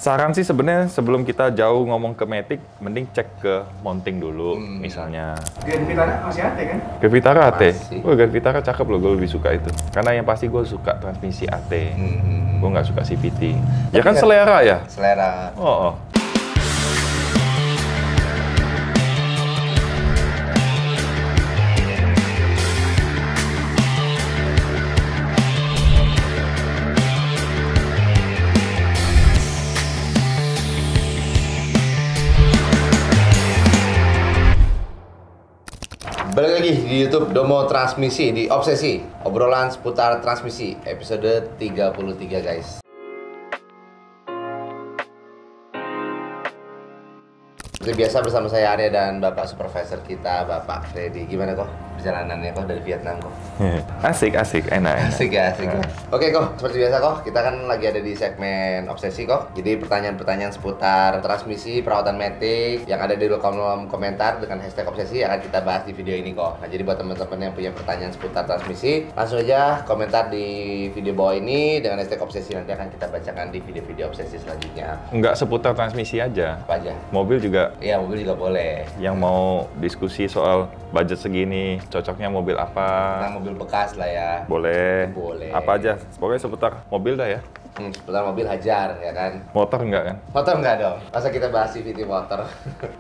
Saran sih sebenarnya sebelum kita jauh ngomong ke Matic, mending cek ke mounting dulu, misalnya. Grand Vitara masih AT kan? Grand Vitara AT? Masih. Oh, Grand Vitara cakep loh, gue lebih suka itu. Karena yang pasti gue suka transmisi AT. Gue nggak suka CVT. Ya kan selera ya? Selera. Oh. Balik lagi di YouTube Domo Transmisi di Obsesi, obrolan seputar transmisi episode 33 guys. Seperti biasa bersama saya Arya dan Bapak Supervisor kita, Bapak Freddy. Gimana kok perjalanannya kok dari Vietnam kok? Asik, enak. Asik ya. Oke kok, seperti biasa kok, kita kan lagi ada di segmen Obsesi kok. Jadi pertanyaan-pertanyaan seputar transmisi, perawatan Matic yang ada di kolom komentar dengan hashtag Obsesi akan kita bahas di video ini kok. Nah jadi buat teman-teman yang punya pertanyaan seputar transmisi, langsung aja komentar di video bawah ini dengan hashtag Obsesi, nanti akan kita bacakan di video-video Obsesi selanjutnya. Nggak seputar transmisi aja. Apa aja? Mobil juga. Iya, mobil juga boleh. Yang mau diskusi soal budget segini, cocoknya mobil apa? Tentang mobil bekas lah ya. Boleh. Boleh. Apa aja? Pokoknya seputar mobil dah ya. Seputar mobil hajar ya kan. Motor enggak kan? Motor enggak dong. Masa kita bahas CVT motor.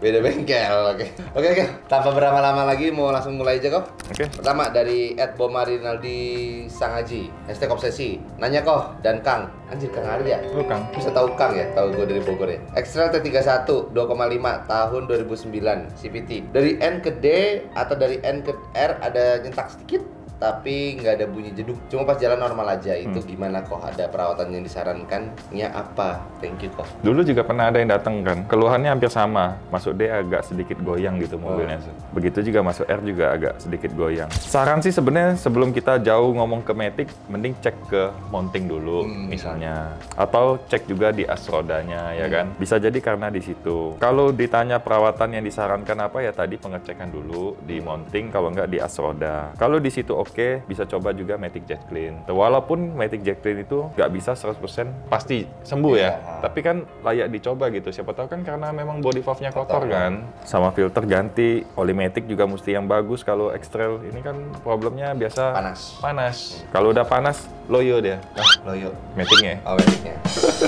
Beda bengkel. Oke. Tanpa berlama-lama lagi mau langsung mulai aja kok. Oke. Pertama dari @bomarinaldi Sangaji, hashtag Obsesi. Nanya kok dan Kang. Anjir Kang Arya. Lu Kang. Bisa tahu Kang ya? Tahu gue dari Bogor ya. X-Trail T31 2,5 tahun 2009 CVT. Dari N ke D atau dari N ke R ada nyentak sedikit, tapi nggak ada bunyi jeduk, cuma pas jalan normal aja. Itu gimana kok? Ada perawatan yang disarankannya apa? Thank you kok. Dulu juga pernah ada yang datang kan, keluhannya hampir sama. Masuk D agak sedikit goyang gitu mobilnya. Begitu juga masuk R juga agak sedikit goyang. Saran sih sebenarnya sebelum kita jauh ngomong ke Matic, mending cek ke mounting dulu, misalnya. Atau cek juga di as rodanya, ya kan? Bisa jadi karena di situ. Kalau ditanya perawatan yang disarankan apa ya tadi pengecekan dulu di mounting, kalau nggak di as roda. Kalau di situ oke, bisa coba juga Matic Jet Clean. Walaupun Matic Jet Clean itu nggak bisa 100% pasti sembuh ya, tapi kan layak dicoba gitu. Siapa tahu kan karena memang body valve-nya kotor kan. Sama filter ganti, oli Matic juga mesti yang bagus. Kalau X-Trail ini kan problemnya biasa panas. Kalau udah panas, loyo dia. Loyo. Matic-nya. Oh, Matic-nya.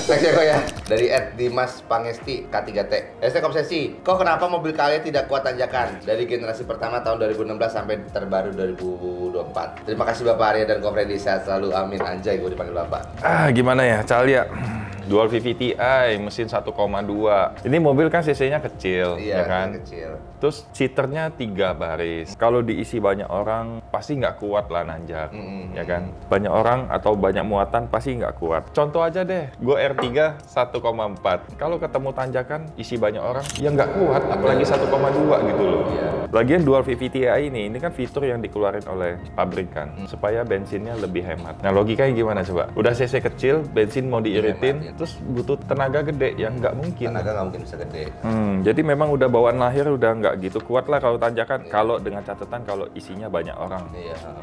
Next ya kok ya. Dari Dimas Pangesti K3T. Hashtag Obsesi. Kok kenapa mobil kalian tidak kuat tanjakan? Dari generasi pertama tahun 2016 sampai terbaru 2024. Terima kasih Bapak Arya dan Ko Freddy, sehat selalu, amin. Anjay, gue dipanggil Bapak. Gimana ya, Calia? Dual VVTi, mesin 1,2. Ini mobil kan cc-nya kecil, Iya, ya kan? Kecil. Terus seaternya 3 baris. Kalau diisi banyak orang, pasti nggak kuat lah nanjak, ya kan? Banyak orang atau banyak muatan pasti nggak kuat. Contoh aja deh, gue R3 1,4. Kalau ketemu tanjakan, isi banyak orang, ya nggak kuat, apalagi 1,2 gitu loh. Iya. Lagian dual VVTi ini kan fitur yang dikeluarin oleh pabrik kan, supaya bensinnya lebih hemat. Nah logikanya gimana coba? Udah cc kecil, bensin mau diiritin, terus butuh tenaga gede yang nggak mungkin. Tenaga nggak mungkin bisa gede. Jadi memang udah bawaan lahir udah nggak gitu kuat lah kalau tanjakan. Kalau dengan catatan kalau isinya banyak orang,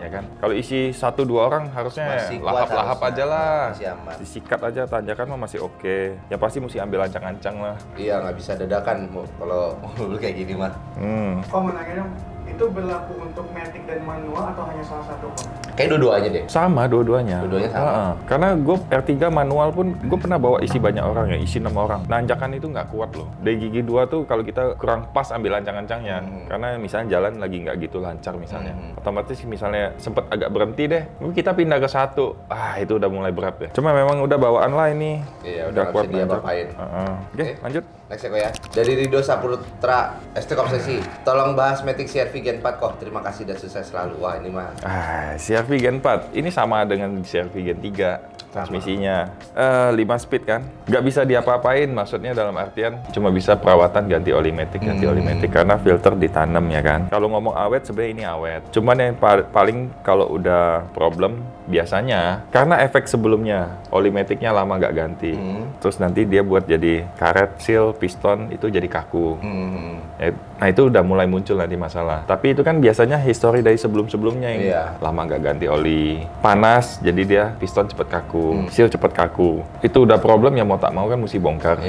ya kan? Kalau isi 1-2 orang harusnya Masih kuat lahap-lahap harusnya. aja lah. Masih aman. Disikat aja tanjakan mah masih oke. Yang pasti mesti ambil ancang-ancang lah. Iya, nggak bisa dadakan kalau mobil kayak gini mah. Oh, mau nanya dong, itu berlaku untuk Matic dan manual atau hanya salah satu kok? Kayak dua-duanya deh. Sama dua-duanya. Dua-duanya sama. Karena gue R3 manual pun gue pernah bawa isi banyak orang ya, isi 6 orang. Nanjakan itu nggak kuat loh. Dari gigi 2 tuh kalau kita kurang pas ambil ancang-ancangnya. Karena misalnya jalan lagi nggak gitu lancar misalnya. Otomatis misalnya sempet agak berhenti deh, kita pindah ke 1. Itu udah mulai berat ya. Cuma memang udah bawaan lah ini. Iya, udah kuat dia bapain. Oke, lanjut. Next ya kok ya. Dari Rido Saputra, hashtag Obsesi. Tolong bahas Matic CR-V Gen 4 kok. Terima kasih dan sukses selalu. Wah ini mah. CR-V Gen 4. Ini sama dengan CR-V Gen 3. Transmisinya 5 speed kan. Nggak bisa diapa-apain. Maksudnya dalam artian cuma bisa perawatan ganti oli Matic. Karena filter ditanam ya kan. Kalau ngomong awet sebenarnya ini awet. Cuman yang paling kalau udah problem biasanya karena efek sebelumnya oli maticnya lama nggak ganti. Terus nanti dia buat jadi karet, seal, piston itu jadi kaku. Nah itu udah mulai muncul nanti masalah. Tapi itu kan biasanya histori dari sebelum-sebelumnya yang lama nggak ganti oli. Panas, jadi dia piston cepet kaku, seal cepet kaku. Itu udah problem yang mau tak mau kan mesti bongkar.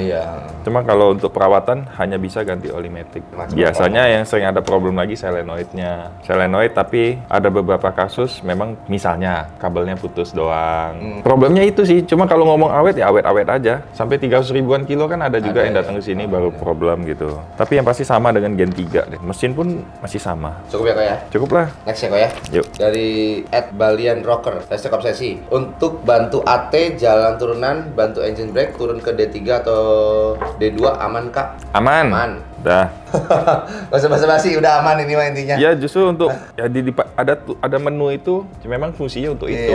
Cuma kalau untuk perawatan hanya bisa ganti oli matic. Biasanya yang sering ada problem lagi solenoidnya. Solenoid tapi ada beberapa kasus memang misalnya kabelnya putus doang. Problemnya itu sih, cuma kalau ngomong awet ya awet-awet aja. Sampai 300 ribuan kilo kan ada juga yang datang ke sini baru problem gitu. Tapi yang pasti sama dengan Gen 3 deh. Mesin pun masih sama. Cukup ya kok ya? Cukup lah. Next ya kok ya? Yuk. Dari @balianrocker, hashtag obsesi. Untuk bantu AT jalan turunan, bantu engine brake turun ke D3 atau D2 aman kak? Aman. Aman. Dah. Gak usah basa-basi, udah aman ini mah intinya. Ya justru untuk ya ada menu itu memang fungsinya untuk itu.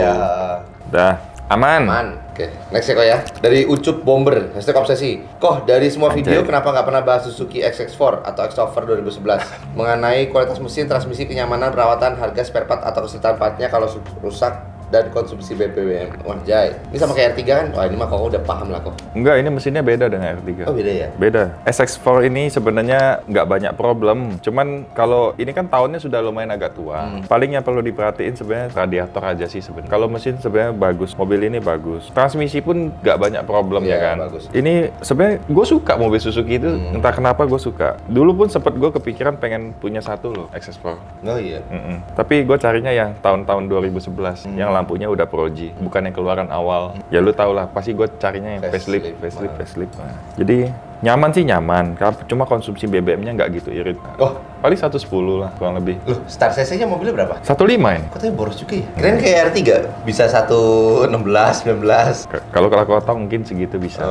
Dah. Aman. Aman. Oke, next ya kok ya. Dari Ucup Bomber, hashtag obsesi. Koh, dari semua video kenapa nggak pernah bahas Suzuki XX4 atau X-Over 2011 mengenai kualitas mesin, transmisi, kenyamanan, perawatan, harga spare part atau kesulitan partnya kalau rusak dan konsumsi BBM. Wah, Jai. Ini sama kayak R3 kan? Wah, ini mah kok udah paham lah kok. Enggak, ini mesinnya beda dengan R3. Oh, beda ya? Beda. SX4 ini sebenarnya nggak banyak problem. Cuman kalau ini kan tahunnya sudah lumayan agak tua. Paling yang perlu diperhatiin sebenarnya radiator aja sih sebenarnya. Kalau mesin sebenarnya bagus. Mobil ini bagus. Transmisi pun nggak banyak problem ya kan? Bagus. Ini sebenarnya gue suka mobil Suzuki itu. Entah kenapa gue suka. Dulu pun sempat gue kepikiran pengen punya satu loh, XX4. Oh iya? Tapi gue carinya yang tahun-tahun 2011. Yang lampunya udah Pro G, bukan yang keluaran awal. Ya lu tau lah, pasti gue carinya yang facelift. Nah, jadi nyaman sih nyaman, cuma konsumsi BBM-nya nggak gitu irit. Oh, paling 110 lah kurang lebih. Loh, start cc-nya mobilnya berapa? 1.5 ini. Katanya boros juga ya? Keren kayak R3 bisa 116, 19. Kalau kota mungkin segitu bisa.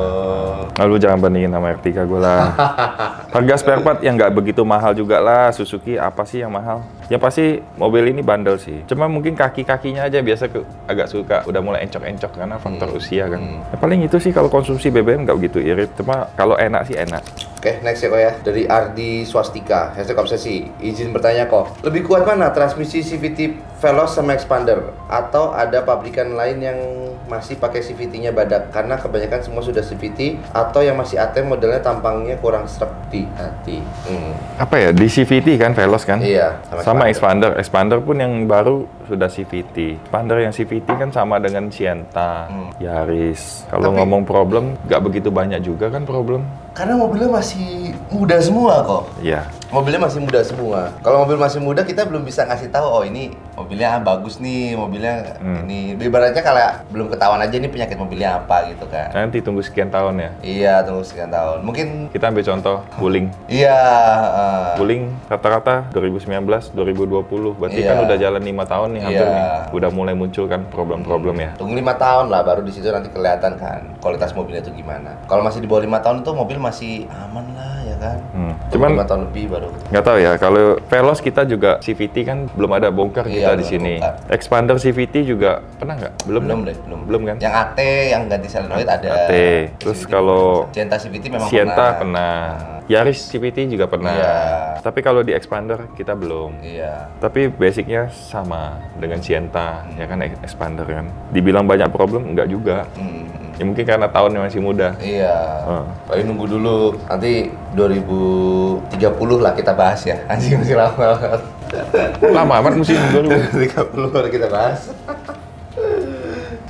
Nah, lu jangan bandingin sama R3 gue lah. Harga spare part yang nggak begitu mahal juga lah. Suzuki apa sih yang mahal? Ya pasti mobil ini bandel sih. Cuma mungkin kaki-kakinya aja biasa agak suka udah mulai encok-encok karena faktor usia kan. Ya, paling itu sih kalau konsumsi BBM nggak begitu irit. Cuma kalau enak sih enak. Oke, next ya kok ya. Dari Ardi Swastika, hashtag obsesi. Izin bertanya kok, lebih kuat mana transmisi CVT Veloz sama Expander? Atau ada pabrikan lain yang masih pakai CVT-nya badak? Karena kebanyakan semua sudah CVT. Atau yang masih AT modelnya tampangnya kurang serep di hati. Apa ya, di CVT kan Veloz kan? Iya, sama Expander. Expander pun yang baru sudah CVT. Expander yang CVT kan sama dengan Sienta, Yaris. Kalau ngomong problem, nggak begitu banyak juga kan problem. Karena mobilnya masih muda semua kok. Iya. Mobilnya masih muda semua. Kalau mobil masih muda kita belum bisa ngasih tahu, oh ini mobilnya bagus nih, mobilnya ini. Ibaratnya kalau belum ketahuan aja ini penyakit mobilnya apa gitu kan. Nanti tunggu sekian tahun ya. Iya, tunggu sekian tahun. Mungkin kita ambil contoh Wuling. Iya. Wuling rata-rata 2019, 2020. Berarti kan udah jalan 5 tahun nih hampir nih. Udah mulai muncul kan problem-problem ya. Tunggu 5 tahun lah, baru di situ nanti kelihatan kan kualitas mobilnya itu gimana. Kalau masih di bawah 5 tahun itu mobil masih aman lah ya kan. Cuman 5 tahun lebih baru. Nggak tahu ya, kalau Veloz kita juga CVT kan belum ada bongkar kita di sini. Expander CVT juga pernah nggak? Belum kan? Yang AT yang ganti solenoid ada. AT. Terus kalau Sienta CVT memang Sienta pernah. Yaris CVT juga pernah. Iya. Tapi kalau di Expander kita belum. Iya. Tapi basicnya sama dengan Sienta, ya kan Expander kan. Dibilang banyak problem, enggak juga. Ya mungkin karena tahunnya masih muda. Iya. Paling nunggu dulu. Nanti 2030 lah kita bahas ya. Anjing masih lama banget. Lama amat mesti 2030 baru kita bahas.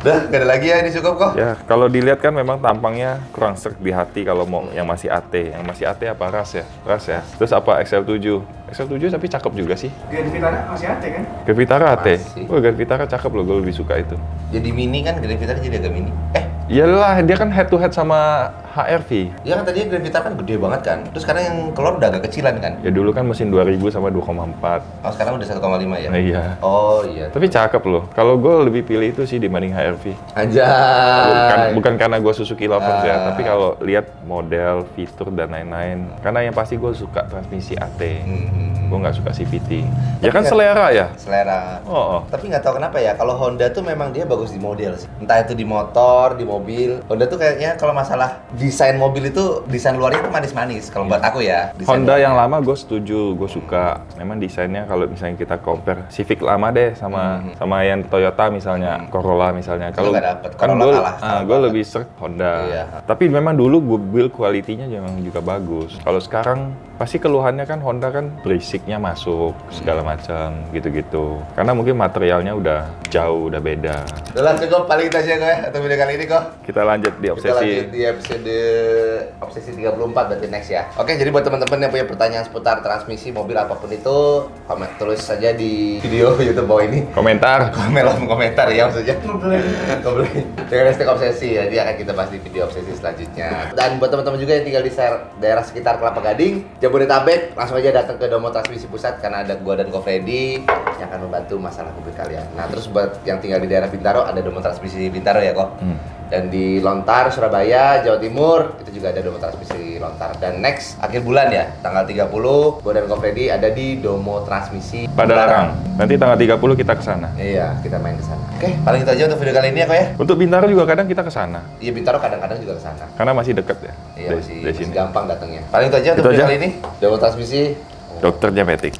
Dah, gak ada lagi ya, ini cukup kok. Ya, kalau dilihat kan memang tampangnya kurang serg di hati kalau mau yang masih AT. Yang masih AT apa ras ya? Ras ya. Terus apa XL7? XL7 tapi cakep juga sih. Grand Vitara masih AT kan? Grand Vitara AT. Masih. Oh, Grand Vitara cakep loh, gue lebih suka itu. Jadi mini kan, Grand Vitara jadi agak mini. Iyalah, dia kan head to head sama HR-V. Ya kan tadinya Grand Vitara kan gede banget kan. Terus sekarang yang keluar udah agak kecilan kan. Ya dulu kan mesin 2000 sama 2,4. Oh, sekarang udah 1,5 ya? Nah, iya. Oh iya. Tapi cakep loh. Kalau gue lebih pilih itu sih dibanding HR-V. Anjay. Bukan karena gue Suzuki lovers ya, tapi kalau lihat model, fitur dan lain-lain. Karena yang pasti gue suka transmisi AT. Gue nggak suka CVT. Ya kan selera ya? Selera. Oh. Tapi nggak tahu kenapa ya, kalau Honda tuh memang dia bagus di model sih. Entah itu di motor, di mobil. Honda tuh kayaknya kalau masalah desain mobil itu, desain luarnya itu manis-manis kalau buat aku ya. Desain Honda luarnya. yang lama gue setuju, gue suka. Memang desainnya kalau misalnya kita compare Civic lama deh sama yang Toyota misalnya, Corolla misalnya. Kalau nggak dapet, kan Corolla gue kalah gue lebih sering Honda. Iya. Tapi memang dulu gue build quality-nya memang juga bagus. Kalau sekarang pasti keluhannya kan Honda kan berisiknya masuk segala macam gitu-gitu. Karena mungkin materialnya udah jauh, udah beda. Udah lah cukup paling itu aja kok ya untuk video kali ini kok. Kita lanjut di Kita obsesi. lanjut di episode obsesi 34 berarti next ya. Oke, jadi buat teman-teman yang punya pertanyaan seputar transmisi mobil apapun itu, komen tulis saja di video YouTube bawah ini. Komentar. Komentar ya maksudnya. Ngeblank. Ngobrolin dengan hashtag obsesi, jadi akan kita bahas di video obsesi selanjutnya. Dan buat teman-teman juga yang tinggal di daerah sekitar Kelapa Gading, Jabodetabek, langsung aja datang ke Domo Transmisi Pusat karena ada gua dan Ko Freddy yang akan membantu masalah mobil kalian. Nah, terus buat yang tinggal di daerah Bintaro ada Domo Transmisi Bintaro ya kok. Dan di Lontar, Surabaya, Jawa Timur itu juga ada Domo Transmisi Lontar. Dan next akhir bulan ya, tanggal 30, gua dan Ko Freddy ada di Domo Transmisi Pada Larang. Nanti tanggal 30 kita ke sana. Iya, kita main ke sana. Oke, paling itu aja untuk video kali ini ya kok ya. Untuk Bintaro juga kadang kita ke sana. Iya, Bintaro kadang-kadang juga ke sana. Karena masih dekat ya. Iya, dari masih sini. gampang datangnya. Paling itu aja untuk Itu video aja. kali ini. Domo Transmisi. Dokternya Matic.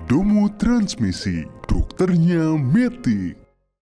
Domo Transmisi, dokternya Matic.